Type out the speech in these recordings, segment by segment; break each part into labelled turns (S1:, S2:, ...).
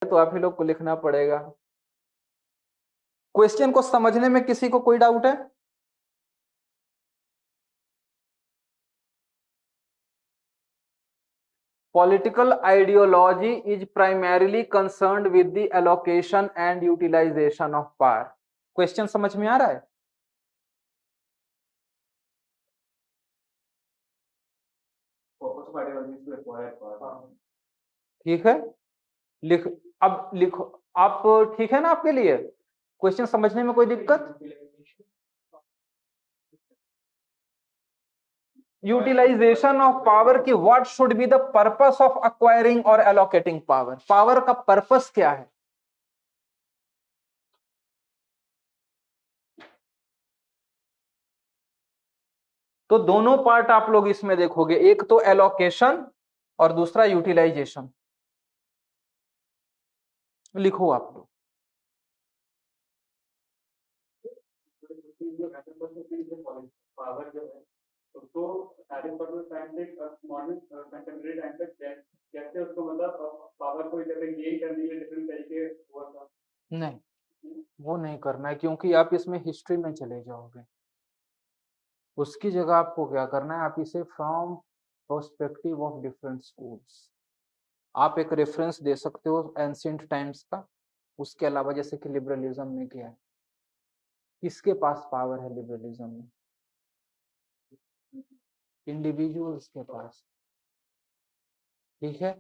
S1: तो आप ही लोग को लिखना पड़ेगा। क्वेश्चन को समझने में किसी को कोई डाउट है? Political ideology is primarily concerned with the allocation and utilization of power. Question समझ में आ रहा है? ठीक है, लिख, अब लिखो आप। ठीक है ना आपके लिए? क्वेश्चन समझने में कोई दिक्कत? यूटिलाइजेशन ऑफ पावर की what should be the purpose of acquiring और एलोकेटिंग पावर। पावर का पर्पस क्या है? तो दोनों पार्ट आप लोग इसमें देखोगे, एक तो एलोकेशन और दूसरा यूटिलाइजेशन। लिखो आप लोग। पावर जो है उसको मॉडर्न कंटेम्परेरी टाइम तक कैसे उसको मतलब पावर को गेन करने के डिफरेंट तरीके हुआ था। नहीं, वो नहीं करना है, क्योंकि आप इसमें हिस्ट्री में चले जाओगे। उसकी जगह आपको क्या करना है, आप इसे from perspective of different schools आप एक रेफरेंस दे सकते हो एंशिएंट टाइम्स का। उसके अलावा जैसे कि लिबरलिज्म में क्या है, किसके पास पावर है लिबरलिज्म में? इंडिविजुअल्स के पास। ठीक है,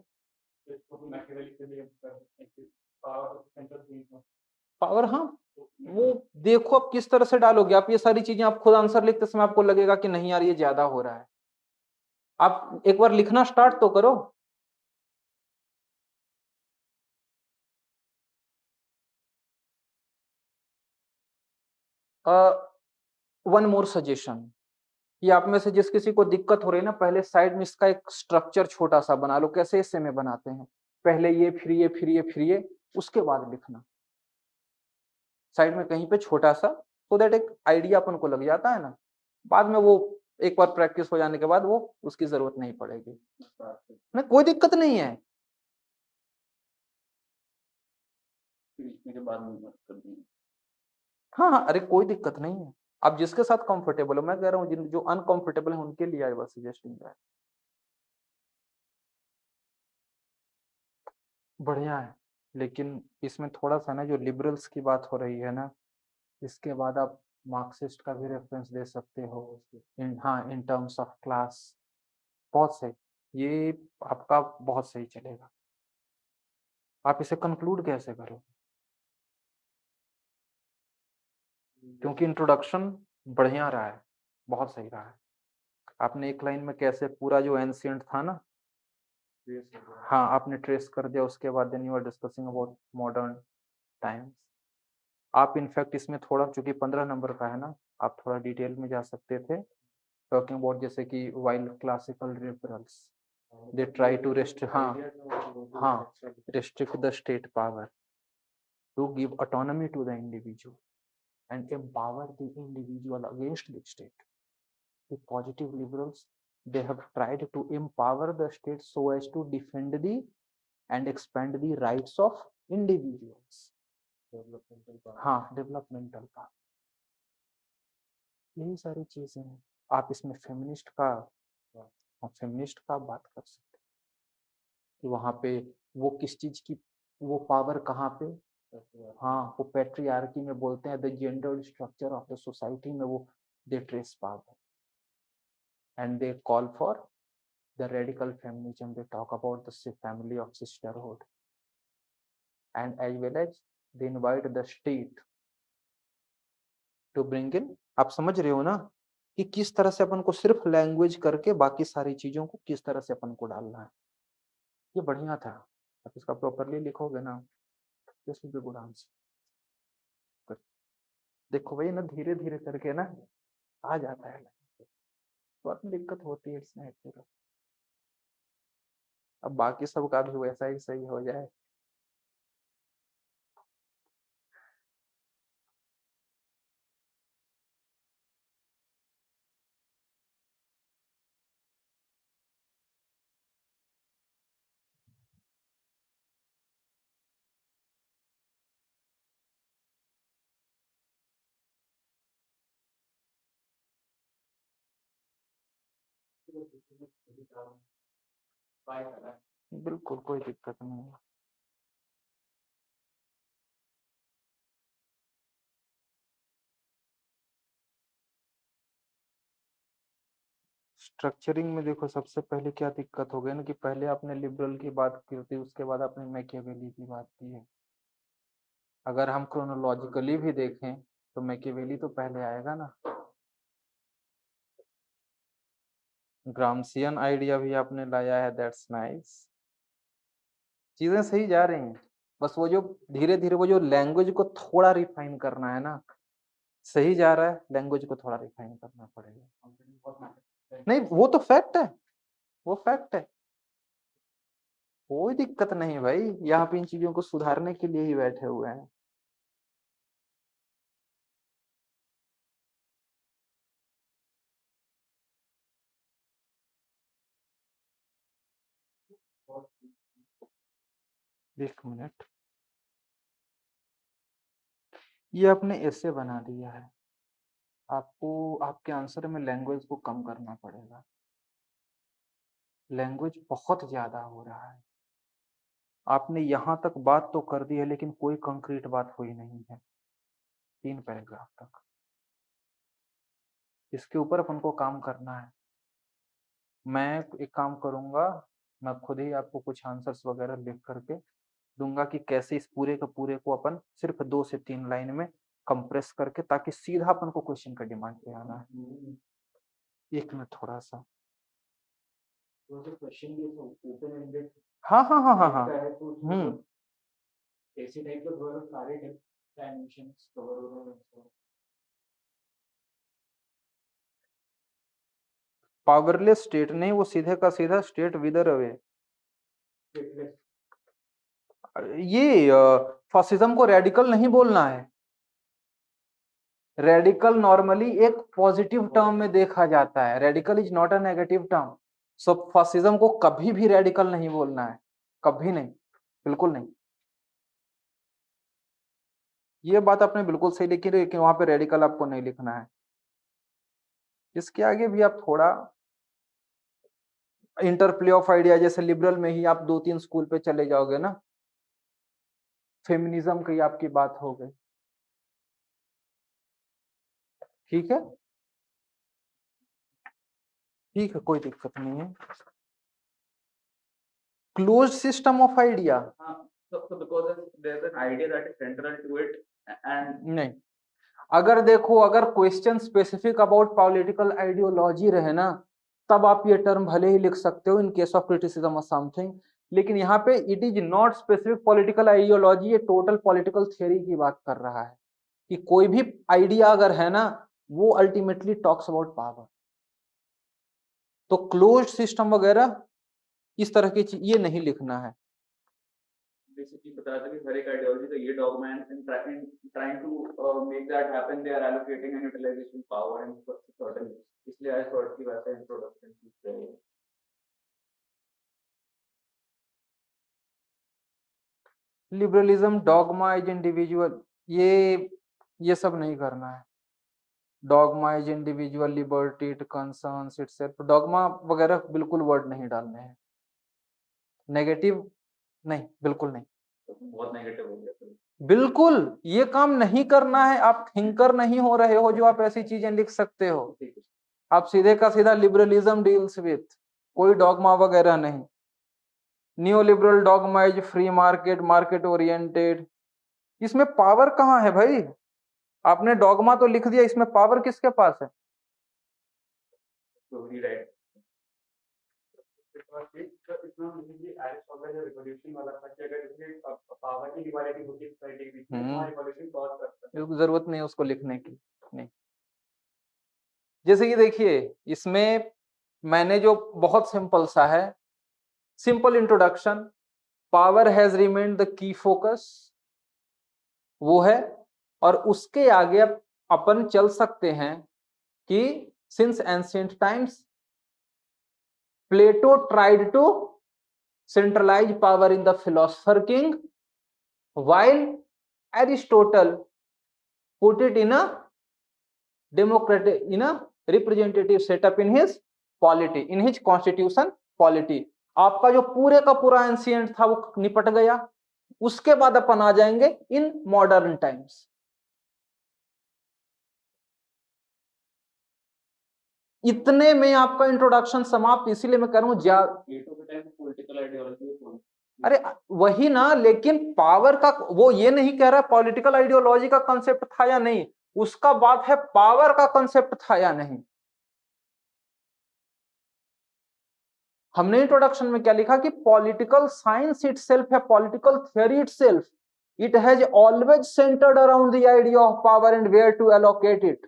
S1: पावर, हाँ, वो देखो आप किस तरह से डालोगे। आप ये सारी चीजें आप खुद आंसर लिखते समय आपको लगेगा कि नहीं यार ये ज्यादा हो रहा है। आप एक बार लिखना स्टार्ट तो करो। वन मोर सजेशन, ये आप में से जिस किसी को दिक्कत हो रही है ना, पहले साइड में इसका एक स्ट्रक्चर छोटा सा बना लो। कैसे इससे में बनाते हैं, पहले ये फिर ये फिर ये फिर ये, उसके बाद लिखना साइड में कहीं पे छोटा सा, so दैट एक आइडिया अपन को लग जाता है ना। बाद में वो एक बार प्रैक्टिस हो जाने के बाद वो उसकी जरूरत नहीं पड़ेगी ना, कोई दिक्कत नहीं है। हाँ हाँ, अरे कोई दिक्कत नहीं है। आप जिसके साथ कंफर्टेबल हो, मैं कह रहा हूँ जिन जो अनकंफर्टेबल है उनके लिए आई वाज सजेस्टिंग दैट। बढ़िया है, लेकिन इसमें थोड़ा सा ना जो लिबरल्स की बात हो रही है ना, इसके बाद आप मार्क्सिस्ट का भी रेफरेंस दे सकते हो। हाँ, इन टर्म्स ऑफ क्लास, बहुत सही, ये आपका बहुत सही चलेगा। आप इसे कंक्लूड कैसे करो, क्योंकि इंट्रोडक्शन बढ़िया रहा है, बहुत सही रहा है। आपने एक लाइन में कैसे पूरा जो एंशिएंट था ना, हाँ आपने ट्रेस कर दिया। उसके बाद then you are discussing about modern times. आप इनफैक्ट इसमें थोड़ा, चूंकि 15 नंबर का है ना, आप थोड़ा डिटेल में जा सकते थे, टॉकिंग अबाउट जैसे कि while classical liberals they try to rest, हाँ हाँ, restrict the state power to give autonomy to the individual and empower the individual against the state. The positive liberals, they have tried to empower the state so as to defend the and expand the rights of individuals. हाँ, developmental का, यही सारी चीजें हैं। आप इसमें feminist का, feminist का बात कर सकते हैं कि वहां पे वो किस चीज की, वो पावर कहाँ पे, हाँ वो पैट्रियार्की में बोलते हैं the gender structure of the society में वो they trace power and they call for the radical feminism. They talk about the family of sisterhood and as well as they invite the state to bring in। आप समझ रहे हो ना कि किस तरह से अपन को सिर्फ लैंग्वेज करके बाकी सारी चीजों को किस तरह से अपन को डालना है। ये बढ़िया था, आप इसका प्रॉपरली लिखोगे ना, this will be good answer. देखो भाई ना, धीरे धीरे करके ना आ जाता है, तो अपनी दिक्कत होती है इसमें। अब बाकी सब का भी वैसा ही सही हो जाए। बिल्कुल कोई दिक्कत नहीं है। स्ट्रक्चरिंग में देखो सबसे पहले क्या दिक्कत हो गई ना कि पहले आपने लिबरल की बात की थी, उसके बाद आपने मैकियावेली की बात की है। अगर हम क्रोनोलॉजिकली भी देखें तो मैकियावेली तो पहले आएगा ना। ग्रामसियन आइडिया भी आपने लाया है, दैट्स नाइस। चीजें सही जा रही हैं, बस वो जो धीरे धीरे वो जो लैंग्वेज को थोड़ा रिफाइन करना है ना, सही जा रहा है, लैंग्वेज को थोड़ा रिफाइन करना पड़ेगा। नहीं वो तो फैक्ट है, वो फैक्ट है, कोई दिक्कत नहीं भाई, यहाँ पे इन चीजों को सुधारने के लिए ही बैठे हुए हैं। एक मिनट, ये आपने ऐसे बना दिया है, आपको आपके आंसर में लैंग्वेज को कम करना पड़ेगा, लैंग्वेज बहुत ज्यादा हो रहा है। आपने यहाँ तक बात तो कर दी है लेकिन कोई कंक्रीट बात हुई नहीं है, 3 पैराग्राफ तक, इसके ऊपर अपन को काम करना है। मैं एक काम करूंगा, मैं खुद ही आपको कुछ आंसर्स वगैरह लिख करके दूंगा कि कैसे इस पूरे के पूरे को अपन सिर्फ 2 से 3 लाइन में कंप्रेस करके, ताकि सीधा अपन को क्वेश्चन का डिमांड पे आना है। एक मिनट थोड़ा सा, हाँ हाँ हाँ हाँ हाँ, ऐसे टाइप के थोड़ा सारे डायमेंशंस कवर हो रहे हैं। पावरलेस स्टेट नहीं, वो सीधे का सीधा स्टेट विदर अवे। ये फासिज्म को रेडिकल नहीं बोलना है, रेडिकल नॉर्मली एक पॉजिटिव टर्म में देखा जाता है, radical is not a negative term. So fascism को कभी भी रेडिकल नहीं बोलना है, कभी नहीं, बिल्कुल नहीं। ये बात आपने बिल्कुल सही लिखी, लेकिन वहां पे रेडिकल आपको नहीं लिखना है। इसके आगे भी आप थोड़ा इंटरप्ले ऑफ आइडिया, जैसे लिबरल में ही आप 2-3 स्कूल पे चले जाओगे ना, फेमिनिज्म की आपकी बात हो गई, ठीक है, ठीक है, कोई दिक्कत नहीं है। क्लोज सिस्टम ऑफ आइडिया, नहीं, अगर देखो अगर question specific about political ideology रहे ना, तब आप ये टर्म भले ही लिख सकते हो इन केस ऑफ क्रिटिसिज्म और समथिंग, लेकिन यहाँ पे it is not specific political ideology, ये टोटल पॉलिटिकल थियरी की बात कर रहा है कि कोई भी आइडिया अगर है ना, वो अल्टीमेटली टॉक्स अबाउट पावर। तो क्लोज सिस्टम वगैरह इस तरह की चीज ये नहीं लिखना है। बेसिकली बता रहे थे कि हर एक आइडियोलॉजी का ये dogma and trying to make that happen, they are allocating and utilisation power and certain, इसलिए आई थॉट कि वैसा इंट्रोडक्शन की चाहिए। लिबरलिज्म डॉगमा इज इंडिविजुअल, ये सब नहीं करना है। Dogma is individual liberty, it concerns itself, dogma वगैरह बिल्कुल वर्ड नहीं डालने हैं, नेगेटिव नहीं, बिल्कुल नहीं, बहुत नेगेटिव हो गया, बिल्कुल ये काम नहीं करना है। आप थिंकर नहीं हो रहे हो जो आप ऐसी चीजें लिख सकते हो, आप सीधे का सीधा लिबरलिज्म डील्स विथ, कोई डॉगमा वगैरह नहीं। New liberal dogma is free market, market oriented, इसमें पावर कहाँ है भाई? आपने डॉगमा तो लिख दिया, इसमें पावर किसके पास है? जरूरत नहीं उसको लिखने की, नहीं। जैसे कि देखिए इसमें मैंने जो बहुत सिंपल सा है, simple introduction, power has remained the key focus, वो है, और उसके आगे अपन चल सकते हैं कि since ancient times Plato tried to centralize power in the philosopher king, while Aristotle put it in a democratic, in a representative setup in his polity, in his constitution polity. आपका जो पूरे का पूरा एंशिएंट था वो निपट गया। उसके बाद अपन आ जाएंगे इन मॉडर्न टाइम्स। इतने में आपका इंट्रोडक्शन समाप्त। इसीलिए मैं कह रहा हूं पॉलिटिकल आइडियोलॉजी। अरे वही ना, लेकिन पावर का वो ये नहीं कह रहा पॉलिटिकल आइडियोलॉजी का कंसेप्ट था या नहीं, उसका बात है पावर का कंसेप्ट था या नहीं। हमने इंट्रोडक्शन में क्या लिखा कि पॉलिटिकल साइंस इटसेल्फ है, political theory itself, it has always centred around the idea of power and where to allocate it.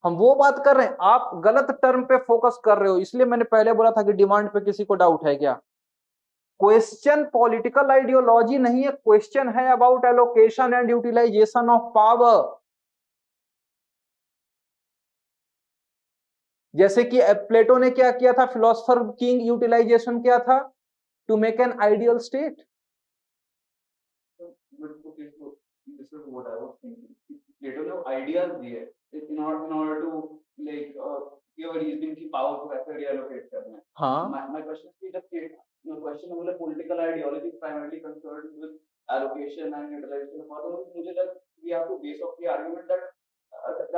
S1: हम वो बात कर रहे हैं, आप गलत टर्म पे फोकस कर रहे हो। इसलिए मैंने पहले बोला था कि डिमांड पे किसी को डाउट है क्या। क्वेश्चन पॉलिटिकल आइडियोलॉजी नहीं है, क्वेश्चन है about allocation and utilisation of power. जैसे कि प्लेटो ने क्या किया था, फिलोसफर किंग यूटिलाइजेशन क्या था, to make an ideal state. Plato ने आइडियाज दिए in order to like give a reason की power को ऐसे reallocate करना है। हाँ। My question is that your question was political ideology is primarily concerned with allocation and utilization of power. मुझे लगा we have to base off the argument that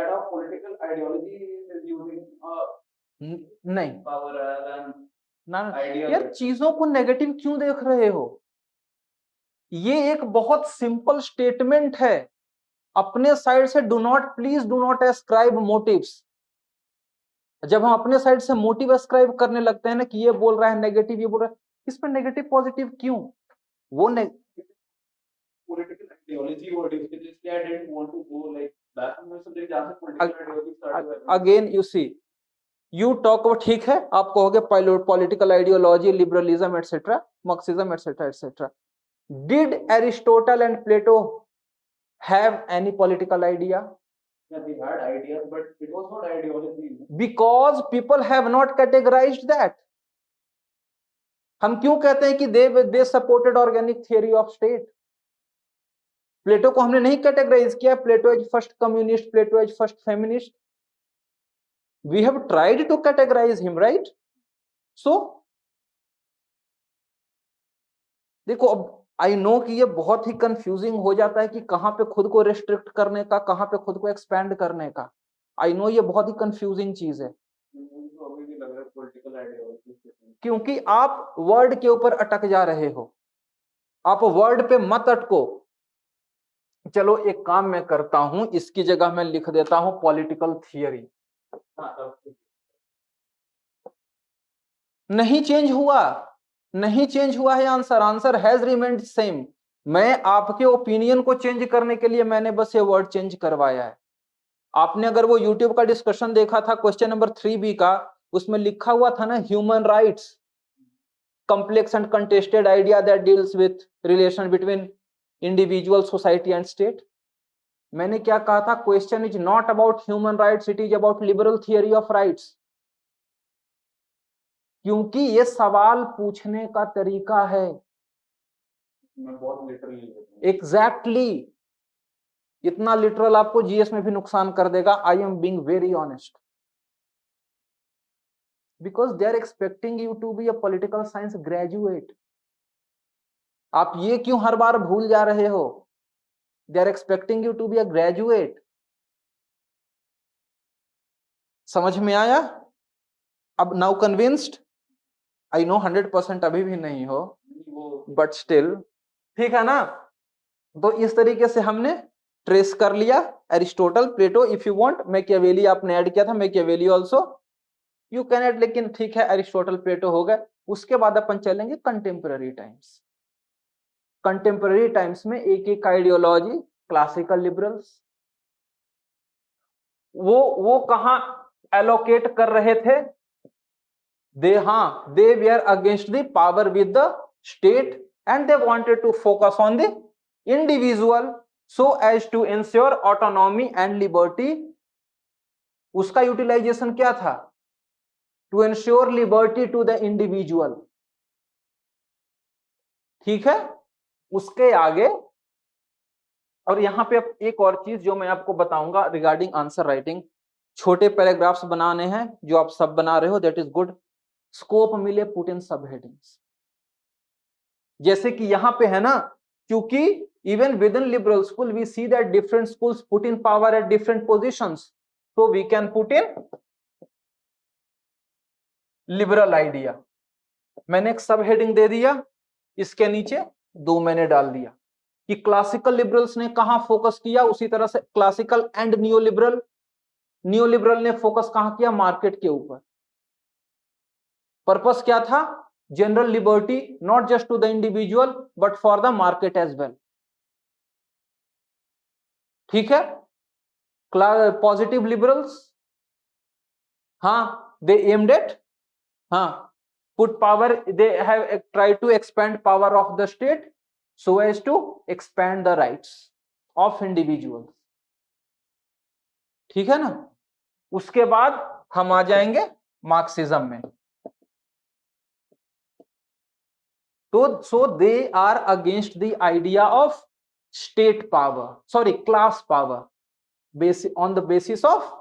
S1: our political ideology is using नहीं power and ना यार, चीजों को negative क्यों देख रहे हो? ये एक बहुत सिंपल स्टेटमेंट है। अपने साइड से please do not ascribe motives. जब हम अपने साइड से मोटिव एस्क्राइब करने लगते हैं ना कि ये बोल रहा है नेगेटिव, ये बोल रहा है, इसमें नेगेटिव पॉजिटिव क्यों? वो again you see you talk about, ठीक है आप कहोगे political ideology, liberalism etcetera, Marxism etcetera etcetera. Did Aristotle and Plato have any political idea? Yeah, they had ideas, but it was not ideology. Because people have not categorized that. हम क्यों कहते हैं कि they supported organic theory of state? प्लेटो को हमने नहीं categorize किया, Plato is first communist, Plato is first feminist. We have tried to categorize him, right? So देखो, अब आई नो कि ये बहुत ही कंफ्यूजिंग हो जाता है कि कहां पे खुद को रिस्ट्रिक्ट करने का, कहां पे खुद को एक्सपैंड करने का। आई नो ये बहुत ही कंफ्यूजिंग चीज है, क्योंकि आप वर्ड के ऊपर अटक जा रहे हो। आप वर्ड पे मत अटको। चलो एक काम मैं करता हूं, इसकी जगह मैं लिख देता हूं पॉलिटिकल थियरी। नहीं चेंज हुआ, नहीं चेंज हुआ है answer, answer has remained same. मैं आपके ओपिनियन को चेंज करने के लिए मैंने बस ये वर्ड चेंज करवाया है। आपने अगर वो यूट्यूब का डिस्कशन देखा था क्वेश्चन नंबर 3B का, उसमें लिखा हुआ था ना human rights, complex and contested idea that deals with relation between individual, society and state। मैंने क्या कहा था, question is not about human rights, it is about liberal theory of rights. क्योंकि ये सवाल पूछने का तरीका है। मैं बहुत लिटरली एग्जैक्टली इतना लिटरल आपको जीएस में भी नुकसान कर देगा। I am being very honest, because they are expecting you to be a political science graduate. आप ये क्यों हर बार भूल जा रहे हो? They are expecting you to be a graduate. समझ में आया? अब नाउ कन्विंस्ड? आई नो 100% अभी भी नहीं हो, बट स्टिल ठीक है ना। तो इस तरीके से हमने ट्रेस कर लिया Aristotle, Plato, if you want Machiavelli आपने ऐड किया था, Machiavelli also you can add, लेकिन ठीक है एरिस्टोटल प्लेटो हो गए। उसके बाद अपन चलेंगे कंटेम्पररी टाइम्स। कंटेम्पररी टाइम्स में एक एक आइडियोलॉजी, क्लासिकल लिबरल्स, वो कहां एलोकेट कर रहे थे? they were against the power with the state and they wanted to focus on the individual so as to ensure autonomy and liberty। उसका utilisation क्या था? to ensure liberty to the individual। ठीक है, उसके आगे और यहां पे एक और चीज जो मैं आपको बताऊंगा रिगार्डिंग आंसर राइटिंग, छोटे पैराग्राफ्स बनाने हैं जो आप सब बना रहे हो, दैट इज गुड। स्कोप मिले, पुट इन सब हेडिंग्स। जैसे कि यहां पे है ना, क्योंकि even with in liberal school we see that different schools put in power at different positions, so we can put in liberal idea. मैंने एक सब हेडिंग दे दिया, इसके नीचे 2 मैंने डाल दिया कि क्लासिकल लिबरल्स ने कहां फोकस किया, उसी तरह से classical and new liberal. New liberal ने फोकस कहां किया, मार्केट के ऊपर। पर्पस क्या था, general liberty, not just to the individual but for the market as well. ठीक है। पॉजिटिव लिबरल्स, हाँ, दे एम्ड एट, हाँ, put power, they have tried to expand power of the state so as to expand the rights of individuals। ठीक है ना। उसके बाद हम आ जाएंगे मार्क्सिज्म में। तो so they are against the idea of state power, sorry class power, on the basis of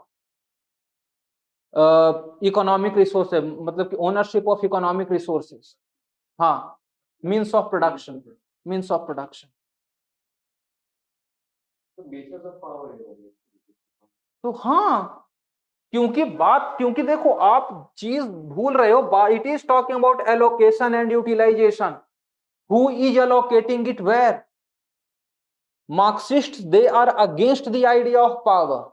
S1: economic resources, मतलब कि ओनरशिप ऑफ इकोनॉमिक रिसोर्सेज, हाँ, means of production, means of production. तो हाँ, क्योंकि देखो आप चीज भूल रहे हो, it is talking about allocation and utilization, who is allocating it where. Marxist they are against the idea of power,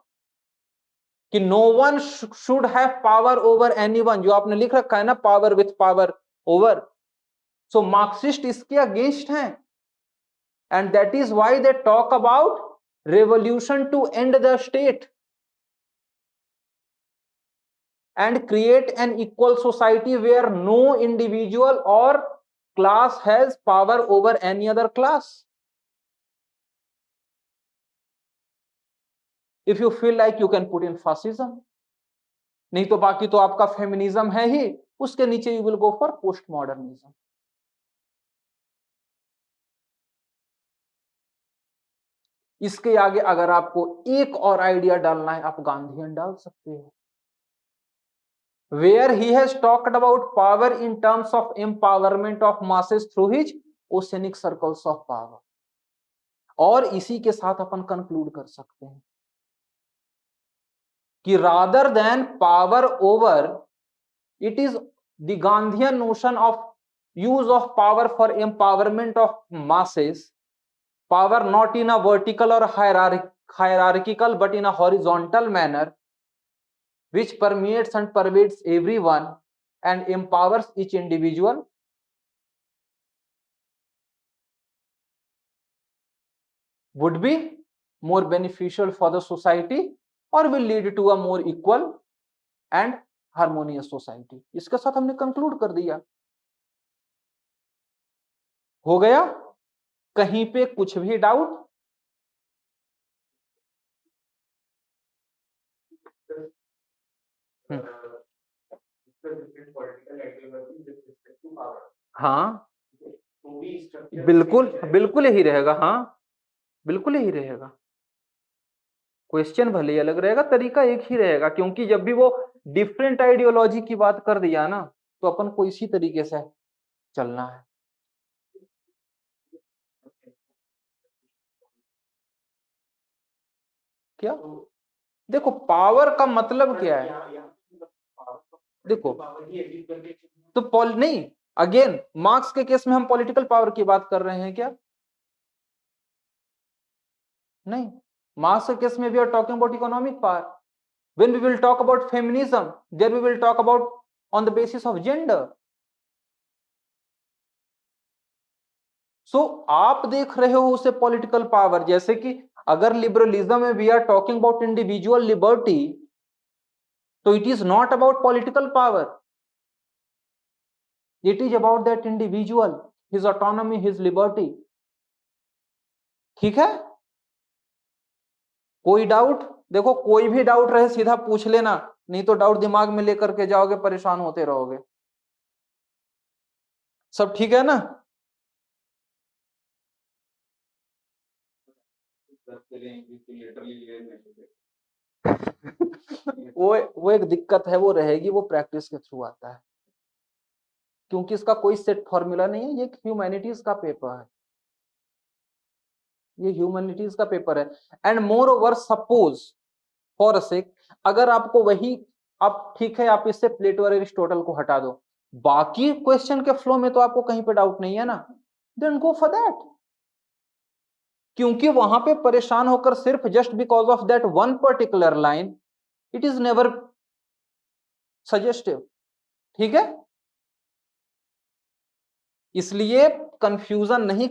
S1: कि no one should have power over anyone, जो आपने लिख रखा है ना, power with power over. So Marxists इसके against हैं, and that is why they talk about revolution to end the state and create an equal society where no individual or class has power over any other class. If you feel like you can put in fascism, नहीं तो बाकी तो आपका feminism है ही, उसके नीचे you will go for postmodernism। इसके आगे अगर आपको एक और आइडिया डालना है, आप गांधीयन डाल सकते हो, where he has talked about power in terms of empowerment of masses through his oceanic circles of power। और इसी के साथ अपन कंक्लूड कर सकते हैं कि rather than power over, it is the Gandhian notion of use of power for empowerment of masses, power not in a vertical or hierarchical but in a horizontal manner which permeates and pervades everyone and empowers each individual, would be more beneficial for the society or will lead to a more equal and harmonious society. इसके साथ हमने conclude कर दिया। हो गया, कहीं पे कुछ भी डाउट? हाँ, बिल्कुल बिल्कुल यही रहेगा, हाँ बिल्कुल यही रहेगा। क्वेश्चन भले ही अलग रहेगा, तरीका एक ही रहेगा, क्योंकि जब भी वो डिफरेंट आइडियोलॉजी की बात कर दिया ना, तो अपन को इसी तरीके से चलना है। क्या देखो, पावर का मतलब क्या है? देखो, तो नहीं, अगेन मार्क्स के केस में हम पॉलिटिकल पावर की बात कर रहे हैं क्या? नहीं, मार्क्स के केस में we are talking about economic power. When we will talk about feminism, there we will talk about on the basis of gender। आप देख रहे हो उसे पॉलिटिकल पावर, जैसे कि अगर लिबरलिज्म में we are talking about individual liberty, तो it is not about political power, it is about that individual, his autonomy, his liberty. ठीक है, कोई डाउट? देखो, कोई भी डाउट रहे सीधा पूछ लेना, नहीं तो डाउट दिमाग में लेकर के जाओगे, परेशान होते रहोगे। सब ठीक है ना? वो एक दिक्कत है, वो रहेगी, वो प्रैक्टिस के थ्रू आता है, क्योंकि इसका कोई सेट फॉर्मूला नहीं है, ये ह्यूमैनिटीज का पेपर है, ये ह्यूमैनिटीज का पेपर है। And moreover suppose for a sake, अगर आपको वही, आप ठीक है आप इससे प्लेटो और एरिस्टोटल को हटा दो, बाकी क्वेश्चन के फ्लो में तो आपको कहीं पे डाउट नहीं है ना, देन गो फॉर दैट। क्योंकि वहां पे परेशान होकर सिर्फ just because of that one particular line, it is never suggestive. ठीक है, इसलिए कंफ्यूजन नहीं,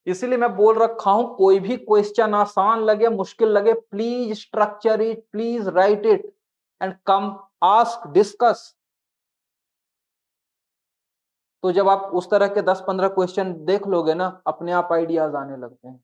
S1: इसलिए मैं बोल रखा हूं, कोई भी क्वेश्चन आसान लगे मुश्किल लगे, please structure it, please right it and come ask discuss. तो जब आप उस तरह के 10-15 क्वेश्चन देख लोगे ना, अपने आप आइडियाज आने लगते हैं।